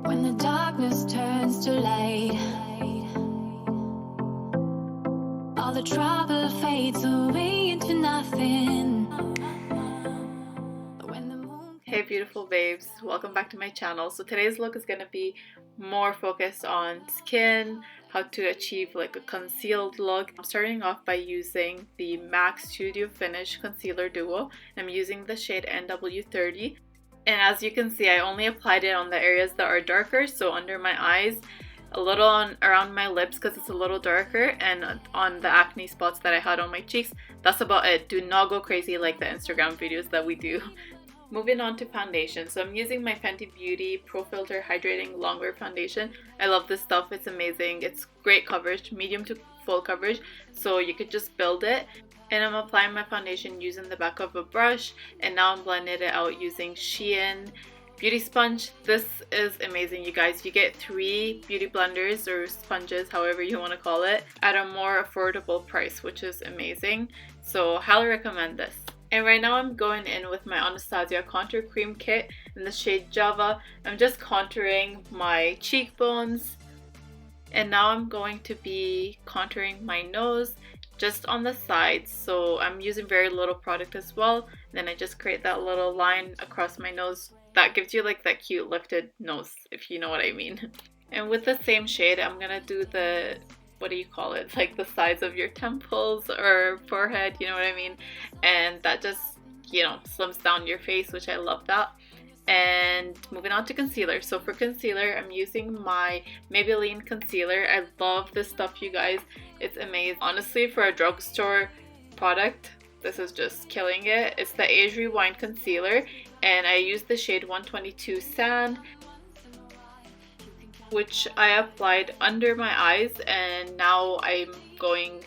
When the darkness turns to light, all the trouble fades away into nothing. When the moon... Hey beautiful babes, welcome back to my channel. So today's look is going to be more focused on skin, how to achieve like a concealed look. I'm starting off by using the MAC Studio Finish Concealer Duo. I'm using the shade NW30. And as you can see, I only applied it on the areas that are darker, so under my eyes, a little on around my lips because it's a little darker, and on the acne spots that I had on my cheeks. That's about it. Do not go crazy like the Instagram videos that we do. Moving on to foundation. So I'm using my Fenty Beauty Pro Filter Hydrating Longwear Foundation. I love this stuff. It's amazing. It's great coverage, medium to full coverage, so you could just build it. And I'm applying my foundation using the back of a brush, and now I'm blending it out using Shein Beauty Sponge. This is amazing, you guys. You get 3 beauty blenders or sponges, however you want to call it, at a more affordable price, which is amazing. So highly recommend this. And right now I'm going in with my Anastasia Contour Cream Kit in the shade Java. I'm just contouring my cheekbones. And now I'm going to be contouring my nose just on the sides. So I'm using very little product as well. Then I just create that little line across my nose that gives you like that cute lifted nose, if you know what I mean. And with the same shade, I'm gonna do the, what do you call it, like the sides of your temples or forehead, you know what I mean? And that just, you know, slims down your face, which I love that. And moving on to concealer. So for concealer, I'm using my Maybelline concealer. I love this stuff, you guys. It's amazing. Honestly, for a drugstore product, this is just killing it. It's the Age Rewind concealer, and I use the shade 122 Sand, which I applied under my eyes, and now I'm going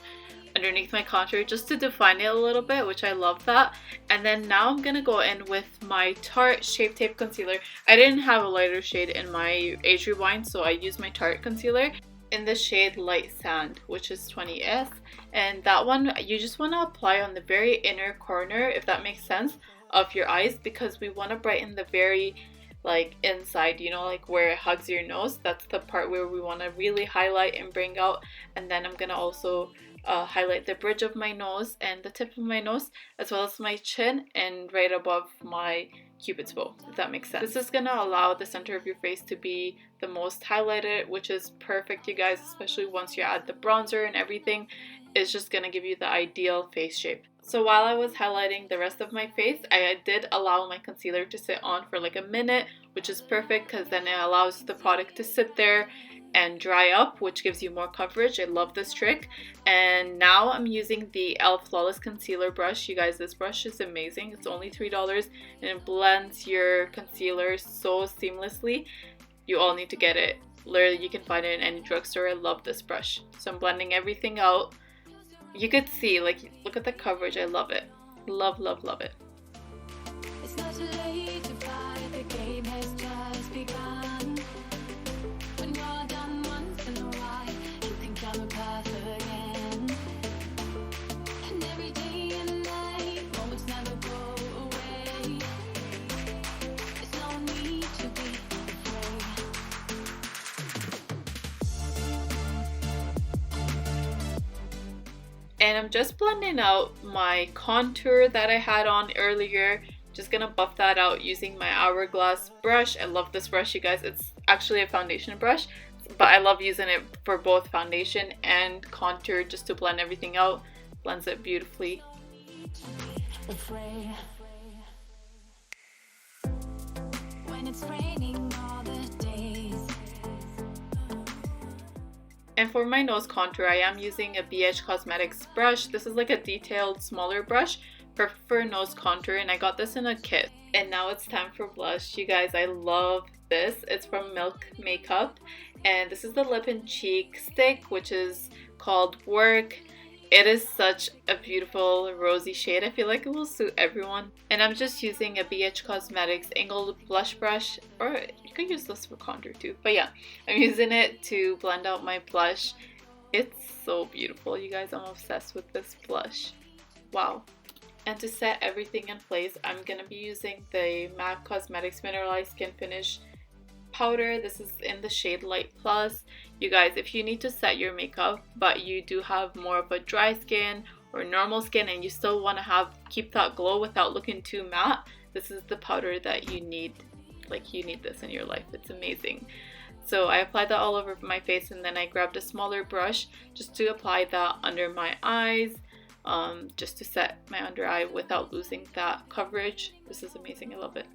underneath my contour just to define it a little bit, which I love that. And then now I'm gonna go in with my Tarte Shape Tape concealer. I didn't have a lighter shade in my Age Rewind, so I used my Tarte concealer in the shade Light Sand, which is 20S. And that one you just want to apply on the very inner corner, if that makes sense, of your eyes, because we want to brighten the very like inside, you know, like where it hugs your nose. That's the part where we want to really highlight and bring out. And then I'm gonna also highlight the bridge of my nose and the tip of my nose, as well as my chin and right above my cupid's bow, if that makes sense. This is gonna allow the center of your face to be the most highlighted, which is perfect, you guys, especially once you add the bronzer and everything. It's just gonna give you the ideal face shape. So while I was highlighting the rest of my face, I did allow my concealer to sit on for like a minute, which is perfect because then it allows the product to sit there and dry up, which gives you more coverage. I love this trick. And now I'm using the e.l.f. Flawless Concealer brush. You guys, this brush is amazing. It's only $3 and it blends your concealer so seamlessly. You all need to get it. Literally, you can find it in any drugstore. I love this brush. So I'm blending everything out. You could see, like, look at the coverage. I love it. Love, love, love it. It's not too late to fight, the game has just begun. When you're done once in a while, you can come apart again. And every day and night, moments never go away. There's no need to be afraid. And I'm just blending out my contour that I had on earlier. Just gonna buff that out using my Hourglass brush. I love this brush, you guys. It's actually a foundation brush, but I love using it for both foundation and contour just to blend everything out. Blends it beautifully. When it's raining all the days. And for my nose contour, I am using a BH Cosmetics brush. This is like a detailed, smaller brush for nose contour, and I got this in a kit. And now it's time for blush. You guys, I love this. It's from Milk Makeup, and this is the lip and cheek stick, which is called Work. It is such a beautiful rosy shade. I feel like it will suit everyone. And I'm just using a BH Cosmetics angled blush brush, or you could use this for contour too. But yeah, I'm using it to blend out my blush. It's so beautiful, you guys. I'm obsessed with this blush. Wow. And to set everything in place, I'm going to be using the MAC Cosmetics Mineralized Skin Finish powder. This is in the shade Light Plus. You guys, if you need to set your makeup but you do have more of a dry skin or normal skin and you still want to keep that glow without looking too matte, this is the powder that you need. Like, you need this in your life. It's amazing. So I applied that all over my face, and then I grabbed a smaller brush just to apply that under my eyes, just to set my under eye without losing that coverage. This is amazing. I love it.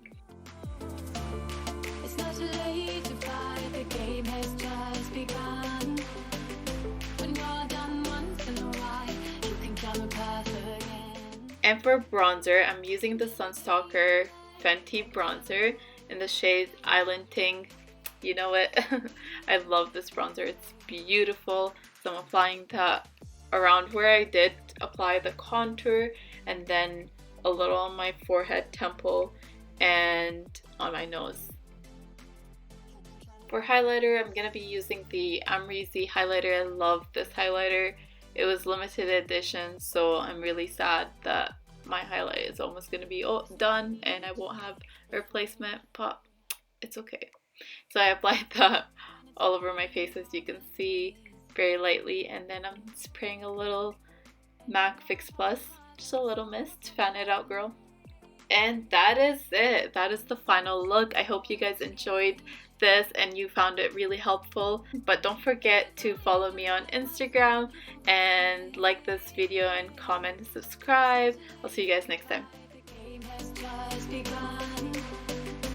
It's not too late to fight, the game has just begun. When you're done once in a while, you can come perfect again. And for bronzer, I'm using the Sunstalker Fenty bronzer in the shade Island Ting. You know it. I love this bronzer. It's beautiful. So I'm applying that around where I did apply the contour, and then a little on my forehead, temple, and on my nose. For highlighter, I'm going to be using the Amrezy highlighter. I love this highlighter. It was limited edition, so I'm really sad that my highlight is almost going to be done and I won't have a replacement, but it's okay. So I applied that all over my face, as you can see, very lightly, and then I'm spraying a little MAC Fix Plus, just a little mist. Fan it out, girl. And that is it. That is the final look. I hope you guys enjoyed this and you found it really helpful. But don't forget to follow me on Instagram and like this video and comment and subscribe. I'll see you guys next time. The game has just begun.